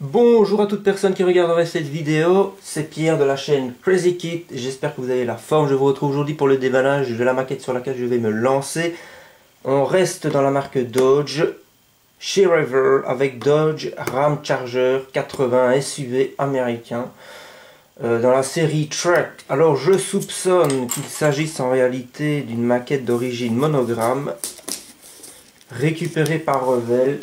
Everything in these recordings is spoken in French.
Bonjour à toute personne qui regarderait cette vidéo, c'est Pierre de la chaîne Crazy Kit, j'espère que vous avez la forme. Je vous retrouve aujourd'hui pour le déballage de la maquette sur laquelle je vais me lancer. On reste dans la marque Dodge, chez River, avec Dodge Ram Charger 80 SUV américain, dans la série Truck. Alors je soupçonne qu'il s'agisse en réalité d'une maquette d'origine monogramme, récupérée par Revell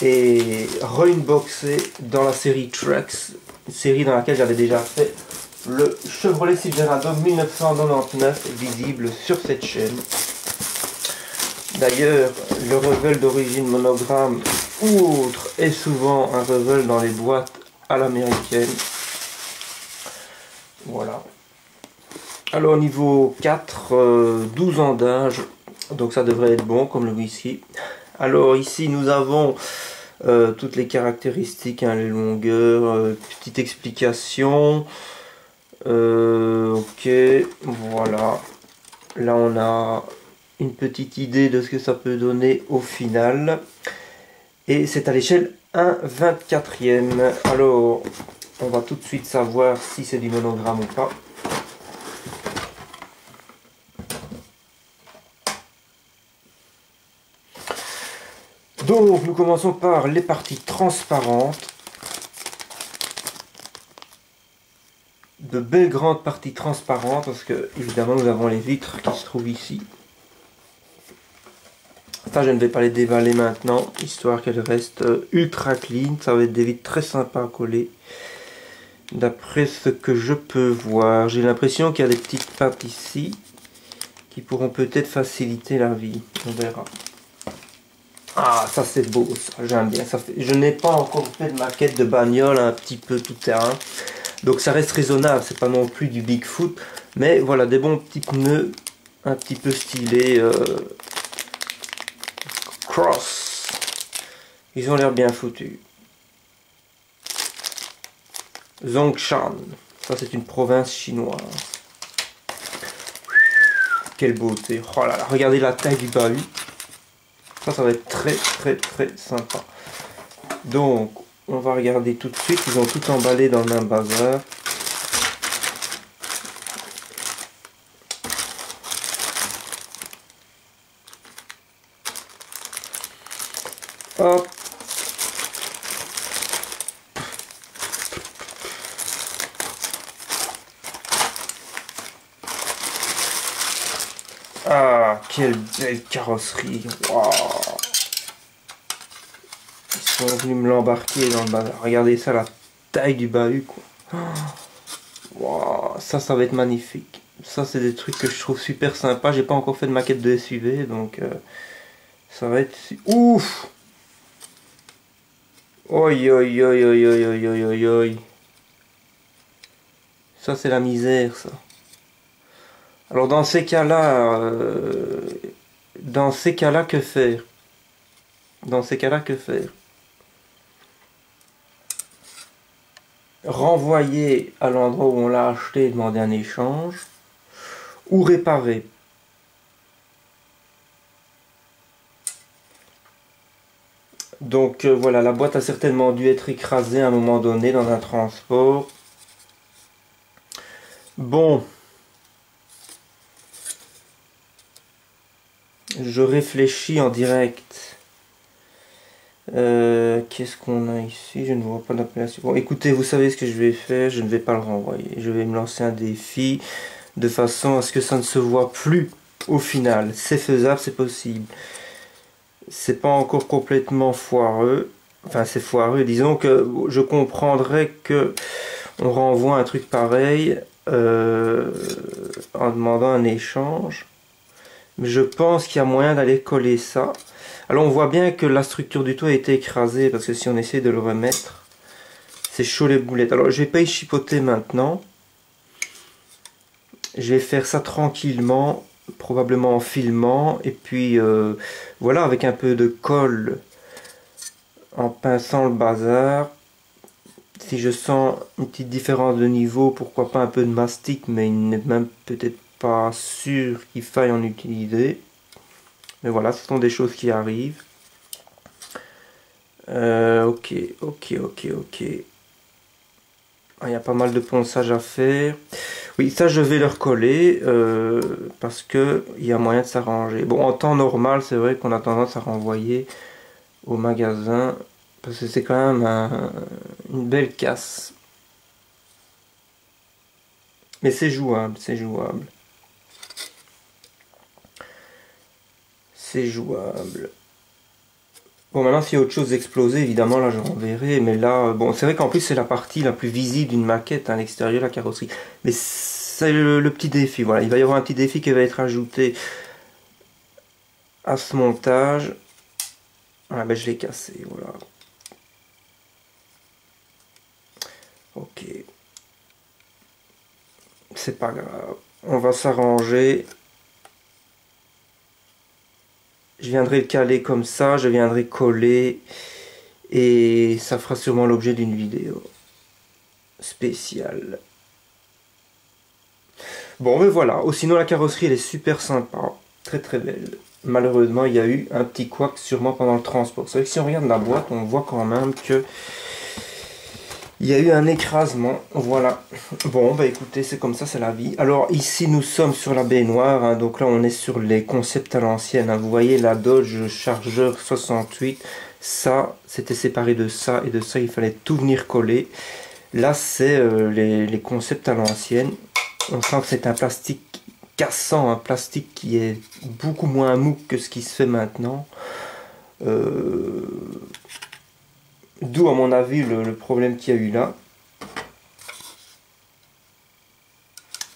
et re-unboxé dans la série Trucks, une série dans laquelle j'avais déjà fait le Chevrolet Silverado 1999, visible sur cette chaîne. D'ailleurs, le Revell d'origine monogramme ou autre est souvent un Revell dans les boîtes à l'américaine. Voilà. Alors niveau 4, 12 ans d'âge, donc ça devrait être bon comme le whisky. Alors ici nous avons toutes les caractéristiques, hein, les longueurs, petite explication. Ok, voilà. Là on a une petite idée de ce que ça peut donner au final. Et c'est à l'échelle 1/24e. Alors on va tout de suite savoir si c'est du monogramme ou pas. Donc nous commençons par les parties transparentes. De belles grandes parties transparentes parce que évidemment nous avons les vitres qui se trouvent ici. Ça je ne vais pas les déballer maintenant, histoire qu'elles restent ultra clean. Ça va être des vitres très sympas à coller. D'après ce que je peux voir, j'ai l'impression qu'il y a des petites pattes ici qui pourront peut-être faciliter la vie. On verra. Ah, ça c'est beau, ça j'aime bien. Ça fait... Je n'ai pas encore fait de maquette de bagnole un petit peu tout terrain. Donc ça reste raisonnable, c'est pas non plus du Bigfoot. Mais voilà, des bons petits pneus un petit peu stylés. Cross. Ils ont l'air bien foutus. Zhongshan. Ça c'est une province chinoise. Quelle beauté. Oh là là, regardez la taille du bahut. Ça va être très sympa. Donc, on va regarder tout de suite. Ils ont tout emballé dans le même bazar. Hop. Ah, quelle belle carrosserie. Wow. Ils sont venus me l'embarquer dans le bazar. Regardez ça, la taille du bahut, quoi. Wow. Ça va être magnifique. Ça, c'est des trucs que je trouve super sympa. J'ai pas encore fait de maquette de SUV, donc ça va être... Ouf. Oi, oi, oi, oi, oi, oi, oi, oi, oi. Ça, c'est la misère, ça. Alors, dans ces cas-là, que faire? Dans ces cas-là, que faire? Renvoyer à l'endroit où on l'a acheté et demander un échange, ou réparer? Donc voilà, la boîte a certainement dû être écrasée à un moment donné dans un transport. Bon, je réfléchis en direct. Qu'est-ce qu'on a ici? Je ne vois pas d'appellation. Bon, écoutez, vous savez ce que je vais faire. Je ne vais pas le renvoyer. Je vais me lancer un défi de façon à ce que ça ne se voit plus au final. C'est faisable, c'est possible. C'est pas encore complètement foireux. Enfin, c'est foireux. Disons que je comprendrais que on renvoie un truc pareil en demandant un échange. Mais je pense qu'il y a moyen d'aller coller ça. Alors on voit bien que la structure du toit a été écrasée parce que si on essaie de le remettre, c'est chaud les boulettes. Alors je vais pas y chipoter maintenant. Je vais faire ça tranquillement, probablement en filmant. Et puis voilà, avec un peu de colle, en pinçant le bazar. Si je sens une petite différence de niveau, pourquoi pas un peu de mastic, mais il n'est même peut-être pas sûr qu'il faille en utiliser. Mais voilà, ce sont des choses qui arrivent. Ok, ok, ok, ok. Ah, il y a pas mal de ponçage à faire. Oui, ça je vais le recoller parce que il y a moyen de s'arranger. Bon, en temps normal, c'est vrai qu'on a tendance à renvoyer au magasin parce que c'est quand même une belle casse. Mais c'est jouable, c'est jouable. C'est jouable. Bon, maintenant, s'il y a autre chose d'exploser, évidemment, là, je renverrai. Mais là, bon, c'est vrai qu'en plus, c'est la partie la plus visible d'une maquette, à l'extérieur, la carrosserie. Mais c'est le petit défi, voilà. Il va y avoir un petit défi qui va être ajouté à ce montage. Ah, ben, je l'ai cassé, voilà. Ok. C'est pas grave. On va s'arranger. Je viendrai le caler comme ça, je viendrai coller. Et ça fera sûrement l'objet d'une vidéo spéciale. Bon, mais voilà. Oh, sinon, la carrosserie, elle est super sympa. Très très belle. Malheureusement, il y a eu un petit couac sûrement pendant le transport. C'est vrai que si on regarde la boîte, on voit quand même que il y a eu un écrasement. Voilà. Bon, bah écoutez, c'est comme ça, c'est la vie. Alors ici, nous sommes sur la baignoire. Hein, donc là, on est sur les concepts à l'ancienne. Hein. Vous voyez la Dodge Charger 68. Ça, c'était séparé de ça et de ça. Il fallait tout venir coller. Là, c'est les concepts à l'ancienne. On sent que c'est un plastique cassant, un plastique qui est beaucoup moins mou que ce qui se fait maintenant. D'où à mon avis le problème qu'il y a eu là.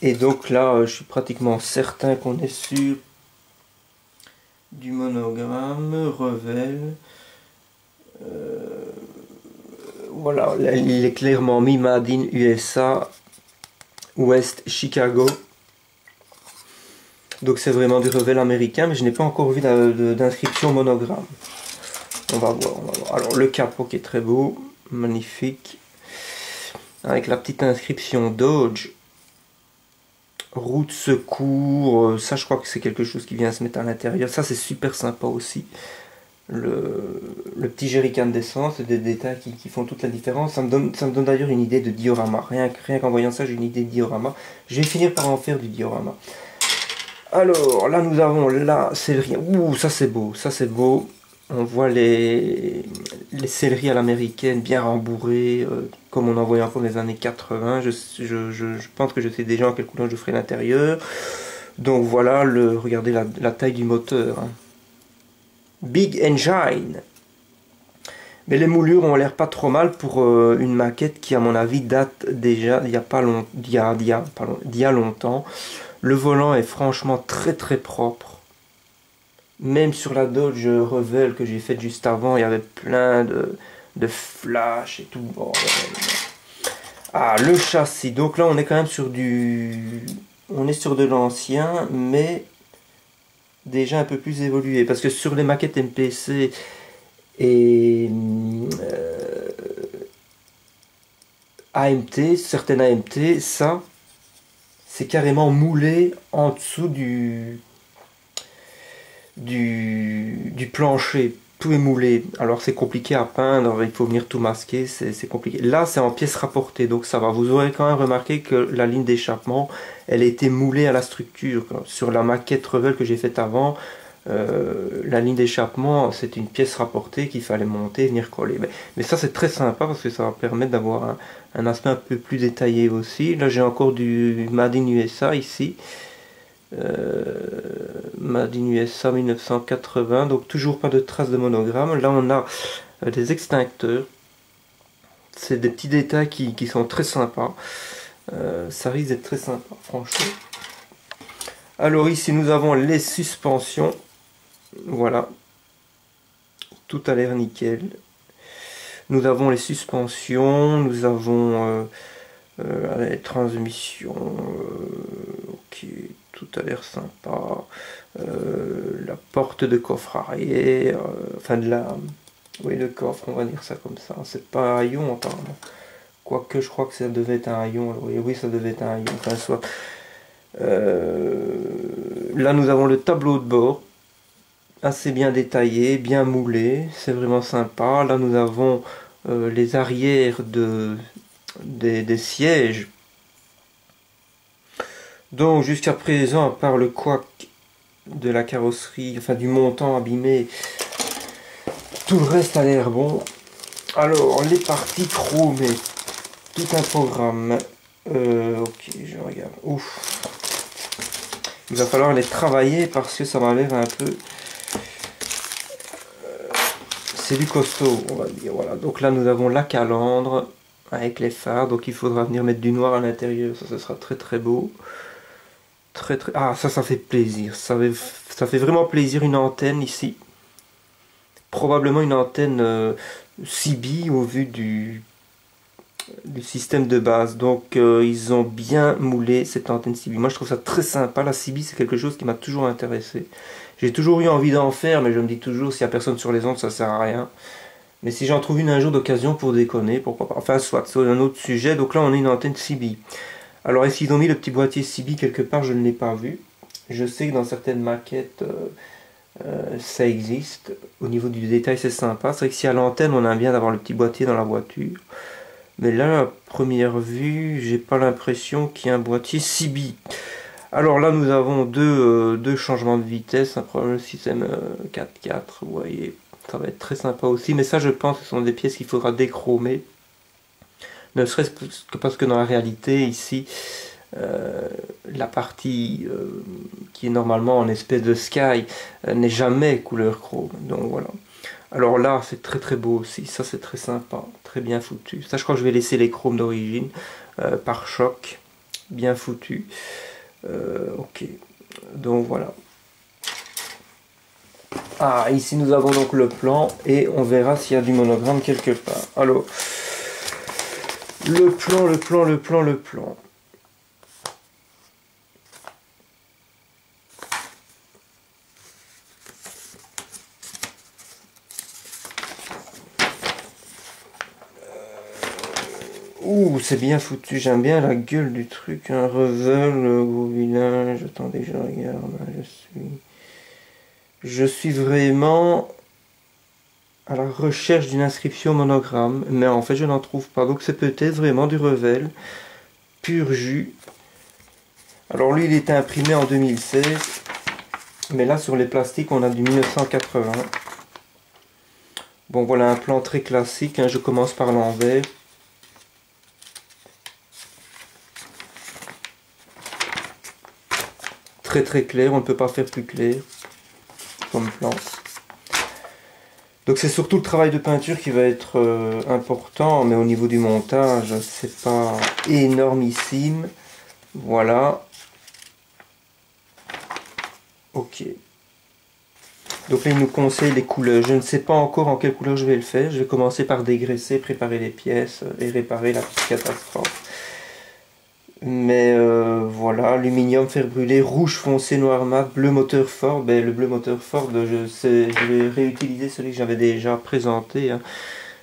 Et donc là, je suis pratiquement certain qu'on est sur du monogramme, Revel. Voilà, là, il est clairement mis Made in USA, West Chicago. Donc c'est vraiment du Revel américain, mais je n'ai pas encore vu d'inscription monogramme. On va voir, on va voir. Alors le capot qui est très beau, magnifique. Avec la petite inscription Dodge. Roue de secours, ça je crois que c'est quelque chose qui vient se mettre à l'intérieur. Ça c'est super sympa aussi. Le petit jerrycan d'essence, c'est des détails qui font toute la différence. Ça me donne d'ailleurs une idée de diorama. Rien qu'en voyant ça, j'ai une idée de diorama. Je vais finir par en faire du diorama. Alors là nous avons la céleri. Ouh, ça c'est beau, ça c'est beau. On voit les céleris à l'américaine bien rembourrées, comme on en voyait encore dans les années 80. Je pense que je sais déjà en quelle couleur je ferai l'intérieur. Donc voilà, regardez la taille du moteur. Hein. Big Engine. Mais les moulures ont l'air pas trop mal pour une maquette qui à mon avis date déjà d'il y a longtemps. Le volant est franchement très très propre. Même sur la Dodge Revel que j'ai faite juste avant, il y avait plein de flash et tout. Bon, ah, le châssis. Donc là, on est quand même sur on est sur de l'ancien, mais déjà un peu plus évolué. Parce que sur les maquettes MPC et AMT, certaines AMT, ça, c'est carrément moulé en dessous du plancher. Tout est moulé. Alors c'est compliqué à peindre, il faut venir tout masquer, c'est compliqué. Là c'est en pièces rapportées, donc ça va. Vous aurez quand même remarqué que la ligne d'échappement, elle a été moulée à la structure. Sur la maquette Revel que j'ai faite avant, la ligne d'échappement, c'est une pièce rapportée qu'il fallait monter et venir coller. Mais ça c'est très sympa parce que ça va permettre d'avoir un aspect un peu plus détaillé aussi. Là j'ai encore du Made in USA ici. Made in USA 1980, donc toujours pas de traces de monogramme. Là on a des extincteurs, c'est des petits détails qui sont très sympas. Ça risque d'être très sympa franchement. Alors ici nous avons les suspensions, voilà, tout a l'air nickel. Nous avons les suspensions, nous avons les transmissions, ok, tout a l'air sympa. La porte de coffre arrière, enfin oui, le coffre, on va dire ça comme ça. C'est pas un haillon apparemment. Quoique je crois que ça devait être un haillon. Oui, ça devait être un haillon. Enfin, soit. Là, nous avons le tableau de bord. assez bien détaillé, bien moulé, c'est vraiment sympa. Là nous avons les arrières des sièges. Donc jusqu'à présent, à part le couac de la carrosserie, enfin du montant abîmé, tout le reste a l'air bon. Alors les parties chromées, tout un programme. Ok, je regarde. Ouf. Il va falloir les travailler parce que ça m'a l'air un peu... c'est du costaud, on va dire. Voilà. Donc là, nous avons la calandre avec les phares. Donc il faudra venir mettre du noir à l'intérieur. Ça, ce sera très très beau. Très très... Ah, ça fait plaisir. Ça fait vraiment plaisir, une antenne ici. Probablement une antenne CB au vu du système de base. Donc ils ont bien moulé cette antenne CB. Moi je trouve ça très sympa. La CB c'est quelque chose qui m'a toujours intéressé. J'ai toujours eu envie d'en faire, mais je me dis toujours s'il n'y a personne sur les ondes ça sert à rien. Mais si j'en trouve une un jour d'occasion pour déconner, pourquoi pas. Enfin soit, c'est un autre sujet. Donc là on a une antenne CB. Alors est-ce qu'ils ont mis le petit boîtier CB quelque part? Je ne l'ai pas vu. Je sais que dans certaines maquettes ça existe. Au niveau du détail c'est sympa. C'est vrai que si à l'antenne on aime bien d'avoir le petit boîtier dans la voiture. Mais là, à première vue, j'ai pas l'impression qu'il y ait un boîtier CB. Alors là, nous avons deux changements de vitesse, un problème système 4x4, vous voyez, ça va être très sympa aussi. Mais ça, je pense que ce sont des pièces qu'il faudra déchromer. Ne serait-ce que parce que dans la réalité, ici, la partie qui est normalement en espèce de sky n'est jamais couleur chrome. Donc voilà. Alors là, c'est très très beau aussi. Ça, c'est très sympa. Très bien foutu. Ça, je crois que je vais laisser les chromes d'origine. Par choc. Bien foutu. Ok. Donc voilà. Ah, ici nous avons donc le plan. Et on verra s'il y a du monogramme quelque part. Alors. Le plan. Ouh, c'est bien foutu, j'aime bien la gueule du truc, un Revel au village. Attendez, je regarde, je suis vraiment à la recherche d'une inscription monogramme, mais en fait je n'en trouve pas, donc c'est peut-être vraiment du Revel, pur jus. Alors lui il était imprimé en 2016, mais là sur les plastiques on a du 1980. Bon voilà un plan très classique, hein, je commence par l'envers. Très très clair, on ne peut pas faire plus clair comme plan. Donc c'est surtout le travail de peinture qui va être important, mais au niveau du montage, c'est pas énormissime. Voilà. Ok. Donc là il nous conseille les couleurs. Je ne sais pas encore en quelle couleur je vais le faire. Je vais commencer par dégraisser, préparer les pièces et réparer la petite catastrophe. Mais voilà, aluminium, fer brûlé, rouge foncé, noir mat, bleu moteur Ford. Ben, le bleu moteur Ford, je vais réutiliser celui que j'avais déjà présenté. Hein.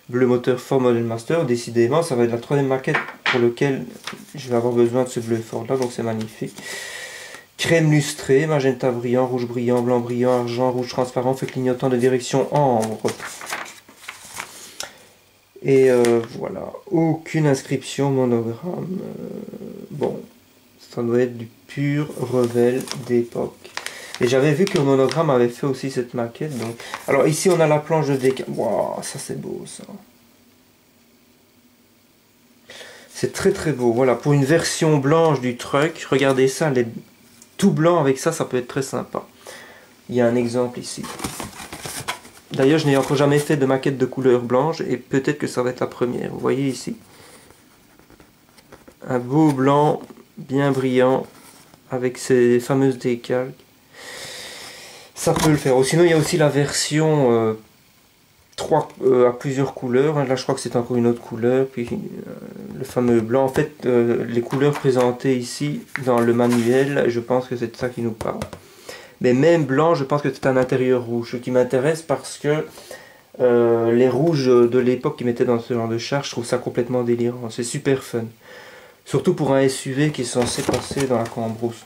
Bleu moteur Ford Model Master. Décidément, ça va être la troisième maquette pour laquelle je vais avoir besoin de ce bleu Ford là, donc c'est magnifique. Crème lustrée, magenta brillant, rouge brillant, blanc brillant, argent, rouge transparent, fait clignotant de direction ambre. Et voilà, aucune inscription monogramme. Bon, ça doit être du pur Revel d'époque. Et j'avais vu que le monogramme avait fait aussi cette maquette. Donc... Alors ici on a la planche de décal. Waouh, ça c'est beau ça. C'est très très beau. Voilà, pour une version blanche du truck, regardez ça, elle est tout blanc avec ça, ça peut être très sympa. Il y a un exemple ici. D'ailleurs, je n'ai encore jamais fait de maquette de couleur blanche et peut-être que ça va être la première. Vous voyez ici. Un beau blanc bien brillant avec ces fameuses décalques. Ça peut le faire. Ou sinon, il y a aussi la version à plusieurs couleurs. Là, je crois que c'est encore une autre couleur. Puis le fameux blanc. En fait, les couleurs présentées ici dans le manuel, je pense que c'est de ça qui nous parle. Mais même blanc, je pense que c'est un intérieur rouge. Ce qui m'intéresse parce que les rouges de l'époque qui mettaient dans ce genre de char, je trouve ça complètement délirant. C'est super fun. Surtout pour un SUV qui est censé passer dans la cambrousse.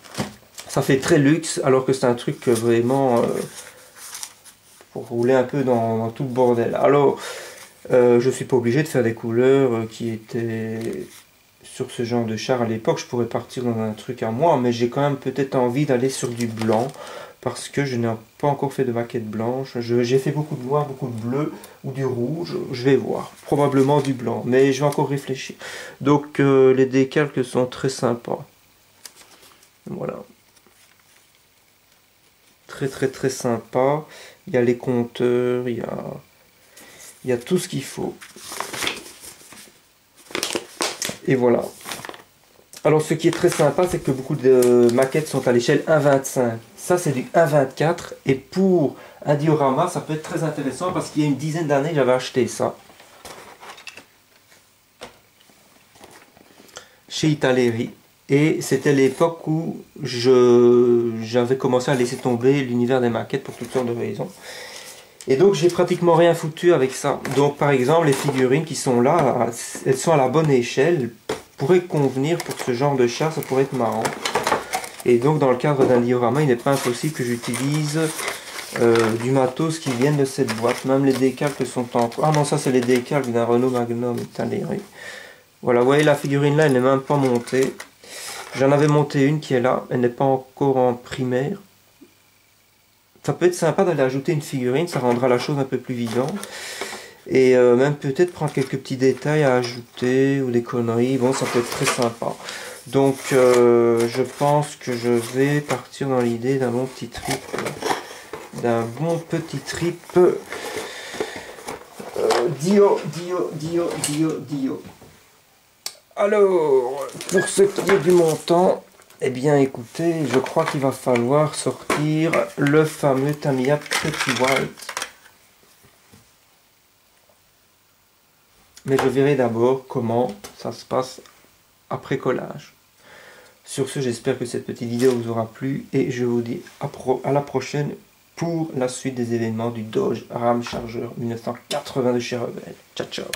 Ça fait très luxe, alors que c'est un truc vraiment pour rouler un peu dans tout le bordel. Alors, je suis pas obligé de faire des couleurs qui étaient sur ce genre de char à l'époque. Je pourrais partir dans un truc à moi, mais j'ai quand même peut-être envie d'aller sur du blanc parce que je n'ai pas encore fait de maquette blanche. J'ai fait beaucoup de noir, beaucoup de bleu ou du rouge. Je vais voir. Probablement du blanc, mais je vais encore réfléchir. Donc les décalques sont très sympas. Voilà. Très très très sympa. Il y a les compteurs, il y a tout ce qu'il faut. Et voilà. Alors ce qui est très sympa, c'est que beaucoup de maquettes sont à l'échelle 1,25. Ça c'est du 1,24. Et pour un diorama, ça peut être très intéressant parce qu'il y a une dizaine d'années, j'avais acheté ça. Chez Italeri. Et c'était l'époque où j'avais commencé à laisser tomber l'univers des maquettes pour toutes sortes de raisons. Et donc j'ai pratiquement rien foutu avec ça. Donc par exemple les figurines qui sont là, elles sont à la bonne échelle, pourraient convenir pour ce genre de char, ça pourrait être marrant. Et donc dans le cadre d'un diorama, il n'est pas impossible que j'utilise du matos qui viennent de cette boîte. Même les décalques sont en... Ah non, ça c'est les décalques d'un Renault Magnum Italeri. Voilà, vous voyez la figurine là, elle n'est même pas montée. J'en avais monté une qui est là, elle n'est pas encore en primaire. Ça peut être sympa d'aller ajouter une figurine, ça rendra la chose un peu plus vivante. Et même peut-être prendre quelques petits détails à ajouter ou des conneries, bon ça peut être très sympa. Donc je pense que je vais partir dans l'idée d'un bon petit trip. Dio. Alors, pour ce qui est du montant, eh bien écoutez, je crois qu'il va falloir sortir le fameux Tamiya Pretty White. Mais je verrai d'abord comment ça se passe après collage. Sur ce, j'espère que cette petite vidéo vous aura plu et je vous dis à la prochaine pour la suite des événements du Dodge Ram Charger 1980 de chez Rebelle. Ciao ciao.